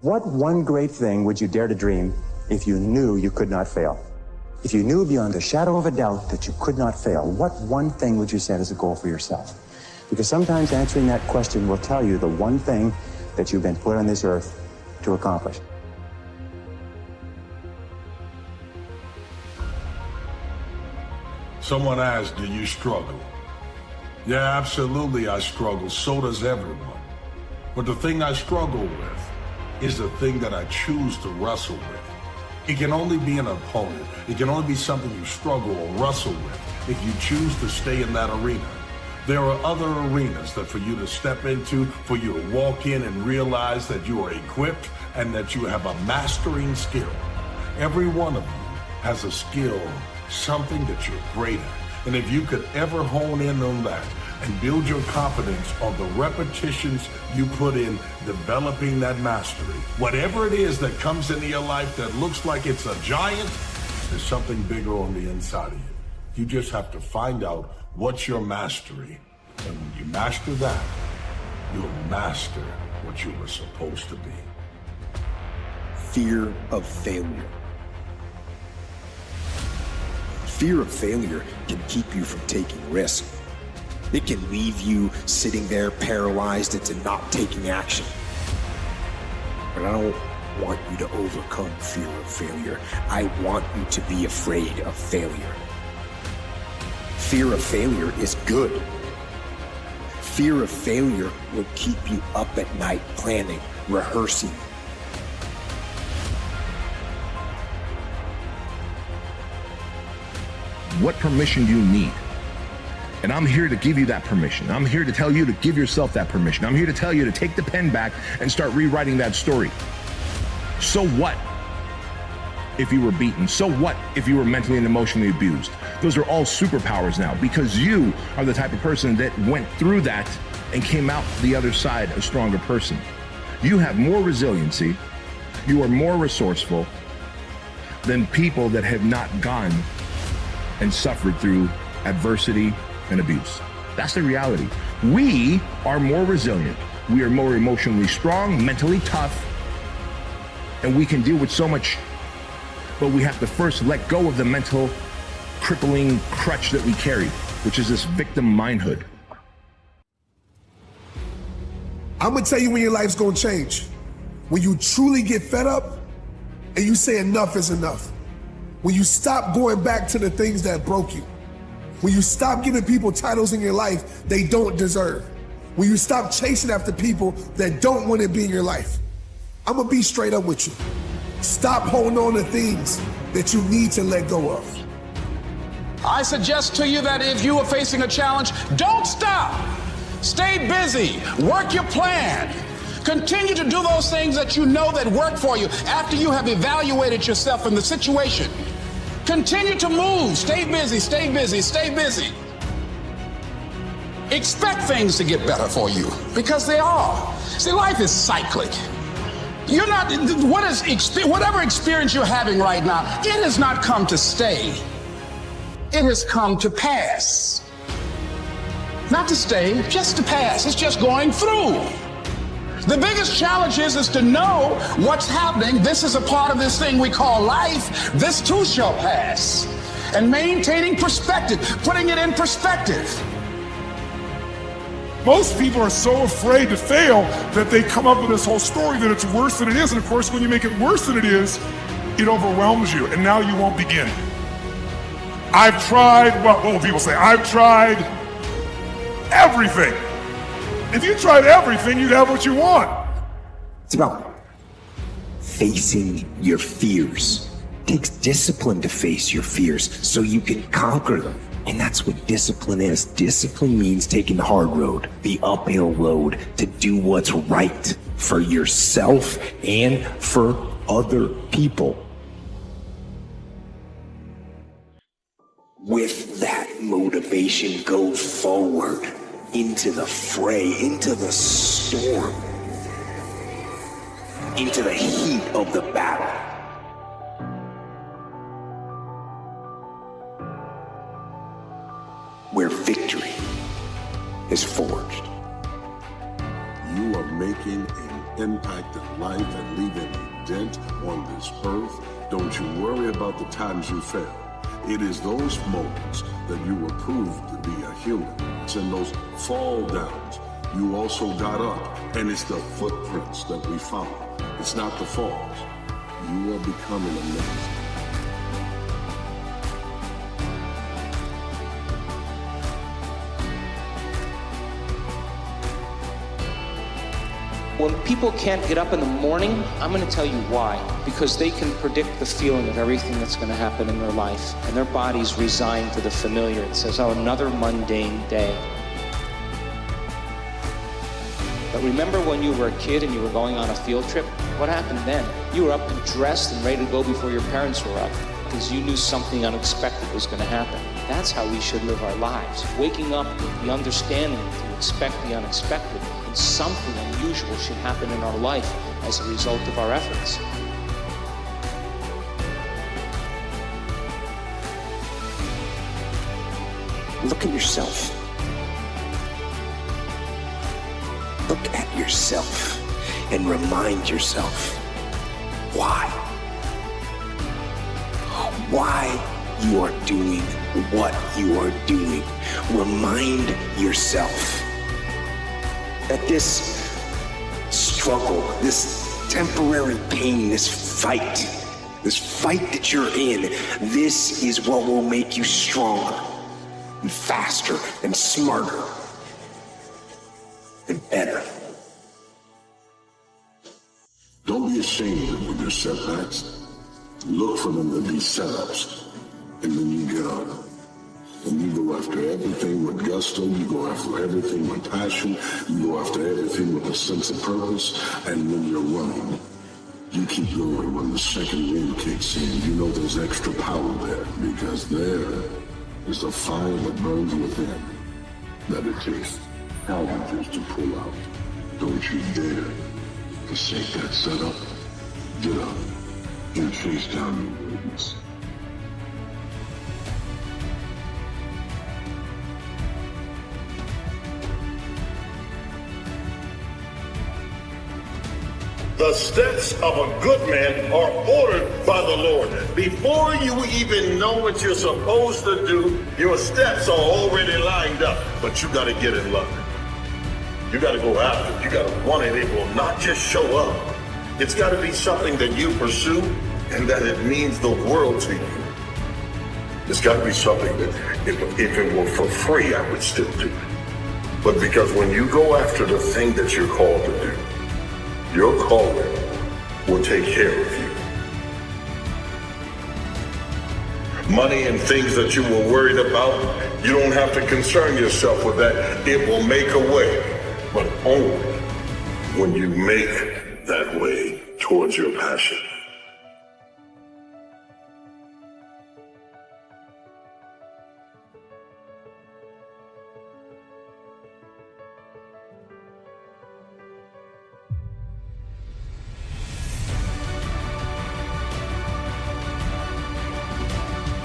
What one great thing would you dare to dream if you knew you could not fail? If you knew beyond a shadow of a doubt that you could not fail, what one thing would you set as a goal for yourself? Because sometimes answering that question will tell you the one thing that you've been put on this earth to accomplish. Someone asked, do you struggle? Yeah, absolutely I struggle. So does everyone. But the thing I struggle with is the thing that I choose to wrestle with. It can only be an opponent. It can only be something you struggle or wrestle with if you choose to stay in that arena. There are other arenas that for you to step into, for you to walk in and realize that you are equipped and that you have a mastering skill. Every one of you has a skill, something that you're great at. And if you could ever hone in on that and build your confidence on the repetitions you put in developing that mastery, whatever it is that comes into your life that looks like it's a giant, there's something bigger on the inside of you. You just have to find out what's your mastery. And when you master that, you'll master what you were supposed to be. Fear of failure. Fear of failure can keep you from taking risks. It can leave you sitting there paralyzed into not taking action. But I don't want you to overcome fear of failure. I want you to be afraid of failure. Fear of failure is good. Fear of failure will keep you up at night planning, rehearsing. What permission do you need? And I'm here to give you that permission. I'm here to tell you to give yourself that permission. I'm here to tell you to take the pen back and start rewriting that story. So what if you were beaten? So what if you were mentally and emotionally abused? Those are all superpowers now because you are the type of person that went through that and came out the other side a stronger person. You have more resiliency. You are more resourceful than people that have not gone and suffered through adversity and abuse. That's the reality. We are more resilient. We are more emotionally strong, mentally tough, and we can deal with so much, but we have to first let go of the mental crippling crutch that we carry, which is this victim mindhood. I'm gonna tell you when your life's gonna change. When you truly get fed up and you say enough is enough. When you stop going back to the things that broke you. When you stop giving people titles in your life they don't deserve. When you stop chasing after people that don't want to be in your life. I'm gonna be straight up with you. Stop holding on to things that you need to let go of. I suggest to you that if you are facing a challenge, don't stop. Stay busy, work your plan. Continue to do those things that you know that work for you after you have evaluated yourself in the situation. Continue to move, stay busy, stay busy, stay busy. Expect things to get better for you because they are. See, life is cyclic. You're not, whatever experience you're having right now, it has not come to stay. It has come to pass. Not to stay, just to pass. It's just going through. The biggest challenge is to know what's happening. This is a part of this thing we call life. This too shall pass. And maintaining perspective, putting it in perspective. Most people are so afraid to fail that they come up with this whole story that it's worse than it is. And of course, when you make it worse than it is, it overwhelms you. And now you won't begin. I've tried, what will people say? I've tried everything. If you tried everything, you'd have what you want. It's about facing your fears. It takes discipline to face your fears so you can conquer them. And that's what discipline is. Discipline means taking the hard road, the uphill road, to do what's right for yourself and for other people. With that motivation, go forward. Into the fray, into the storm, into the heat of the battle. Where victory is forged. You are making an impact in life and leaving a dent on this earth, don't you worry about the times you fail. It is those moments that you were proved to be a human. It's in those fall downs you also got up, and it's the footprints that we follow. It's not the falls. You are becoming amazing. When people can't get up in the morning, I'm going to tell you why. Because they can predict the feeling of everything that's going to happen in their life. And their body's resigned to the familiar. It says, oh, another mundane day. But remember when you were a kid and you were going on a field trip? What happened then? You were up and dressed and ready to go before your parents were up. Because you knew something unexpected was going to happen. That's how we should live our lives. Waking up with the understanding to expect the unexpected. And something unusual should happen in our life as a result of our efforts. Look at yourself. Look at yourself and remind yourself why you are doing what you are doing. Remind yourself that this struggle, this temporary pain, this fight that you're in, this is what will make you stronger and faster and smarter and better. Don't be ashamed of your setbacks. Look for them to be setups. And then you get up. And you go after everything with gusto, you go after everything with passion, you go after everything with a sense of purpose, and when you're running, you keep going. When the second wind kicks in, you know there's extra power there, because there is a fire that burns within that it takes challenges to pull out. Don't you dare forsake that setup. Get up and chase down your greatness. The steps of a good man are ordered by the Lord. Before you even know what you're supposed to do, your steps are already lined up. But you got to get in luck. You got to go after it. You got to want it. It will not just show up. It's got to be something that you pursue and that it means the world to you. It's got to be something that if it were for free, I would still do it. But because when you go after the thing that you're called to do, your calling will take care of you. Money and things that you were worried about, you don't have to concern yourself with that. It will make a way, but only when you make that way towards your passion.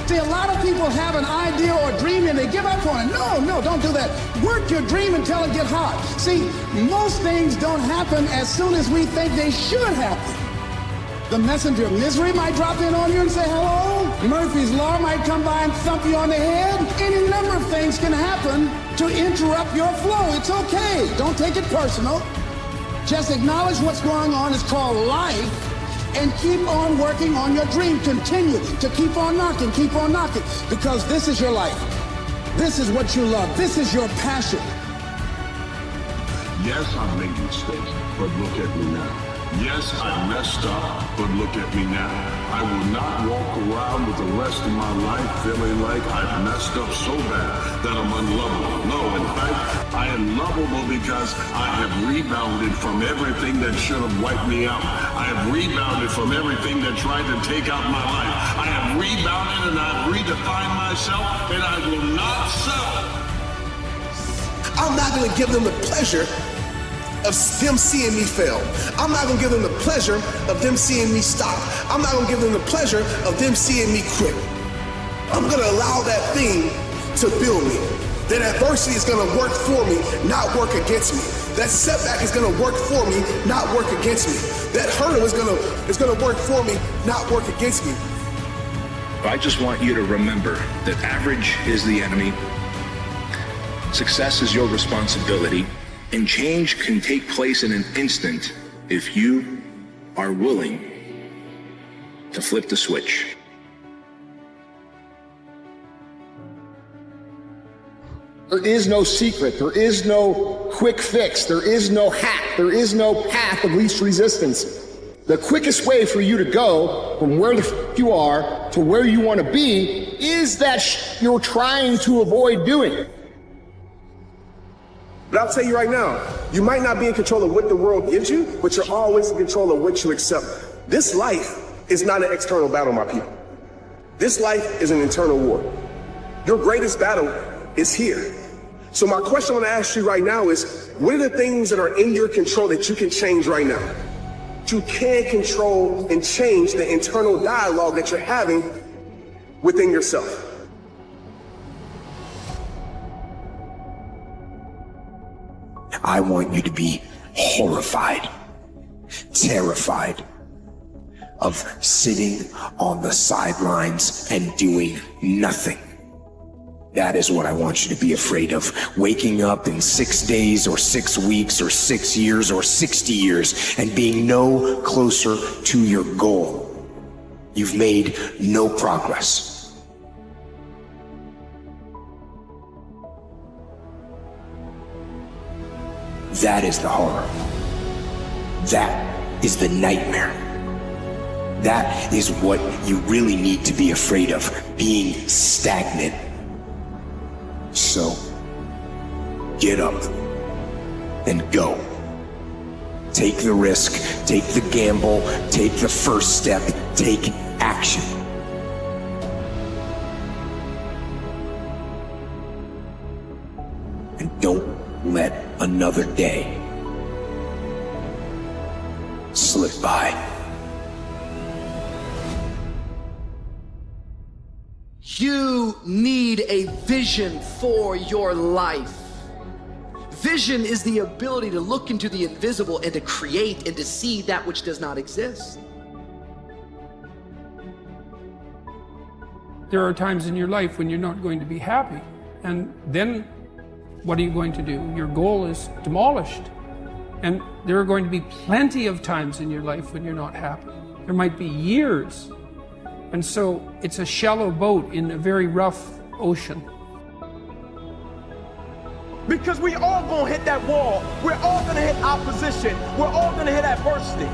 See, a lot of people have an idea or a dream and they give up on it. No, don't do that. Work your dream until it gets hard. See, most things don't happen as soon as we think they should happen. The messenger of misery might drop in on you and say hello. Murphy's Law might come by and thump you on the head. Any number of things can happen to interrupt your flow. It's okay. Don't take it personal. Just acknowledge what's going on. It's called life. And keep on working on your dream. Continue to keep on knocking, because this is your life. This is what you love. This is your passion. Yes, I've made mistakes, but look at me now. Yes, I messed up, but look at me now. I will not walk around with the rest of my life feeling like I've messed up so bad that I'm unlovable. No, in fact, I am lovable because I have rebounded from everything that should have wiped me out. I have rebounded from everything that tried to take out my life. I have rebounded and I've redefined myself, and I will not settle. I'm not going to give them the pleasure of them seeing me fail. I'm not gonna give them the pleasure of them seeing me stop. I'm not gonna give them the pleasure of them seeing me quit. I'm gonna allow that thing to build me. That adversity is gonna work for me, not work against me. That setback is gonna work for me, not work against me. That hurdle is gonna work for me, not work against me. I just want you to remember that average is the enemy, success is your responsibility, and change can take place in an instant if you are willing to flip the switch. There is no secret. There is no quick fix. There is no hack. There is no path of least resistance. The quickest way for you to go from where you are to where you want to be is that you're trying to avoid doing. But I'll tell you right now, you might not be in control of what the world gives you, but you're always in control of what you accept. This life is not an external battle, my people. This life is an internal war. Your greatest battle is here. So my question I want to ask you right now is, what are the things that are in your control that you can change right now? You can control and change the internal dialogue that you're having within yourself. I want you to be horrified, terrified of sitting on the sidelines and doing nothing. That is what I want you to be afraid of. Waking up in 6 days or 6 weeks or 6 years or 60 years and being no closer to your goal. You've made no progress. That is the horror. That is the nightmare. That is what you really need to be afraid of, being stagnant. So, get up and go. Take the risk, take the gamble, take the first step, take action. And don't let another day slip by. You need a vision for your life. Vision is the ability to look into the invisible and to create and to see that which does not exist. There are times in your life when you're not going to be happy. And then what are you going to do? Your goal is demolished. And there are going to be plenty of times in your life when you're not happy. There might be years. And so it's a shallow boat in a very rough ocean. Because we all gonna hit that wall. We're all gonna hit opposition. We're all gonna hit adversity.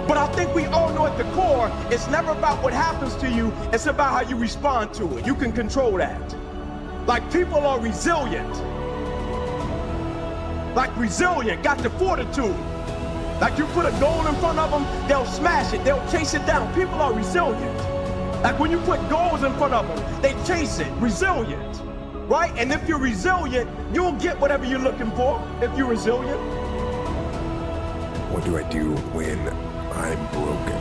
But I think we all know at the core, it's never about what happens to you, it's about how you respond to it. You can control that. Like people are resilient. Like resilient, got the fortitude. Like you put a goal in front of them, they'll smash it, they'll chase it down. People are resilient. Like when you put goals in front of them, they chase it, resilient, right? And if you're resilient, you'll get whatever you're looking for if you're resilient. What do I do when I'm broken?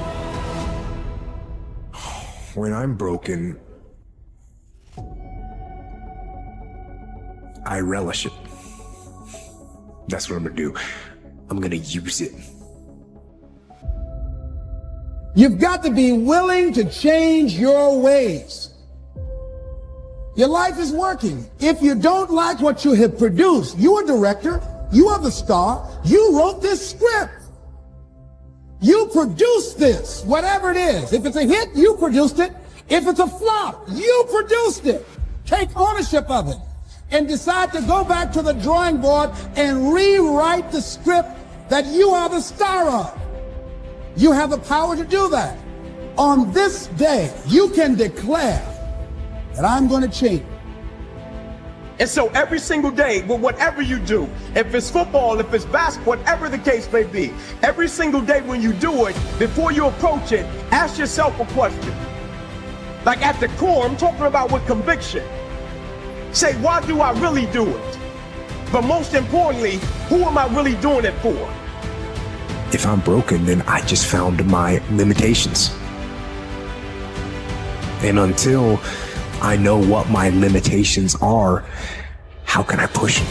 When I'm broken, I relish it. That's what I'm gonna do. I'm gonna use it. You've got to be willing to change your ways. Your life is working. If you don't like what you have produced, you're a director, you are the star, you wrote this script. You produced this, whatever it is. If it's a hit, you produced it. If it's a flop, you produced it. Take ownership of it and decide to go back to the drawing board and rewrite the script that you are the star of. You have the power to do that. On this day, you can declare that I'm going to change. And so every single day, with whatever you do, if it's football, if it's basketball, whatever the case may be, every single day when you do it, before you approach it, ask yourself a question. Like at the core, I'm talking about with conviction. Say, why do I really do it? But most importantly, who am I really doing it for? If I'm broken, then I just found my limitations. And until I know what my limitations are, how can I push it?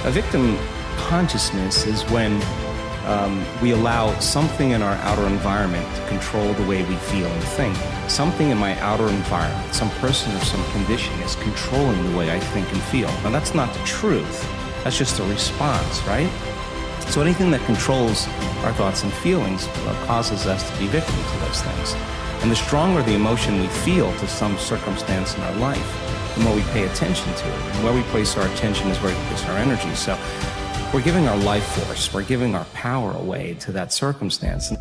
A victim consciousness is when we allow something in our outer environment to control the way we feel and think. Something in my outer environment, some person or some condition is controlling the way I think and feel. Now that's not the truth, that's just a response, right? So anything that controls our thoughts and feelings causes us to be victim to those things. And the stronger the emotion we feel to some circumstance in our life, the more we pay attention to it. And where we place our attention is where we place our energy. So we're giving our life force, we're giving our power away to that circumstance.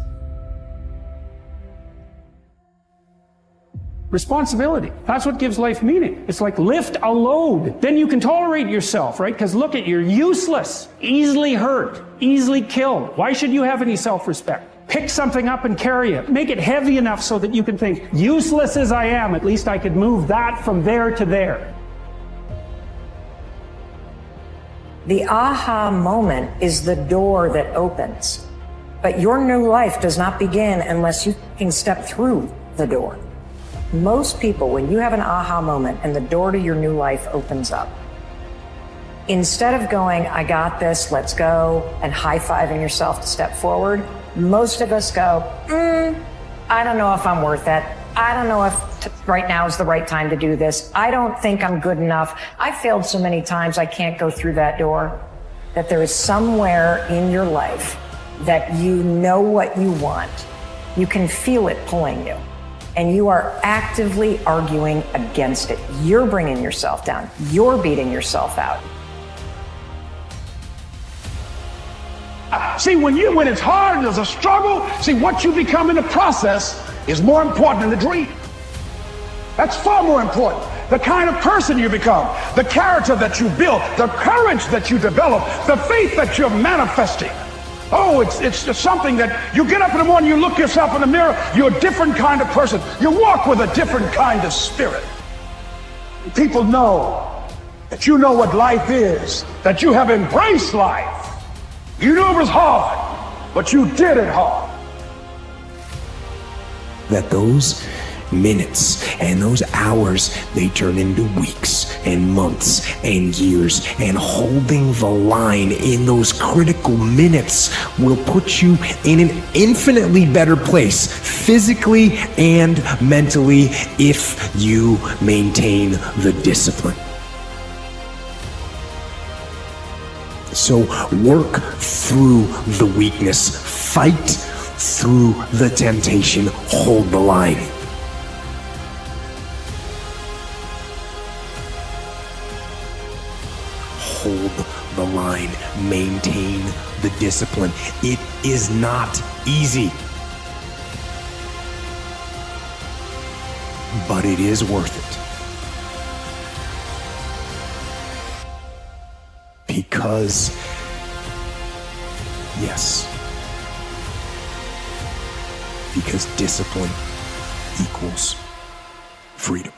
Responsibility. That's what gives life meaning. It's like lift a load. Then you can tolerate yourself, right? Because look, you're useless, easily hurt, easily killed. Why should you have any self-respect? Pick something up and carry it. Make it heavy enough so that you can think, useless as I am, at least I could move that from there to there. The aha moment is the door that opens. But your new life does not begin unless you can step through the door. Most people, when you have an aha moment and the door to your new life opens up, instead of going, I got this, let's go, and high-fiving yourself to step forward, most of us go, I don't know if I'm worth it. I don't know if right now is the right time to do this. I don't think I'm good enough. I failed so many times I can't go through that door. That there is somewhere in your life that you know what you want. You can feel it pulling you. And you are actively arguing against it. You're bringing yourself down. You're beating yourself out. See, when it's hard, there's a struggle. See, what you become in the process is more important than the dream. That's far more important. The kind of person you become, the character that you build, the courage that you develop, the faith that you're manifesting. Oh, it's just something that you get up in the morning, you look yourself in the mirror, you're a different kind of person. You walk with a different kind of spirit. People know that you know what life is, that you have embraced life. You knew it was hard, but you did it hard. That those minutes and those hours, they turn into weeks and months and years, and holding the line in those critical minutes will put you in an infinitely better place, physically and mentally, if you maintain the discipline. So work through the weakness, fight through the temptation, hold the line. Hold the line, maintain the discipline. It is not easy, but it is worth it. Because, yes, because discipline equals freedom.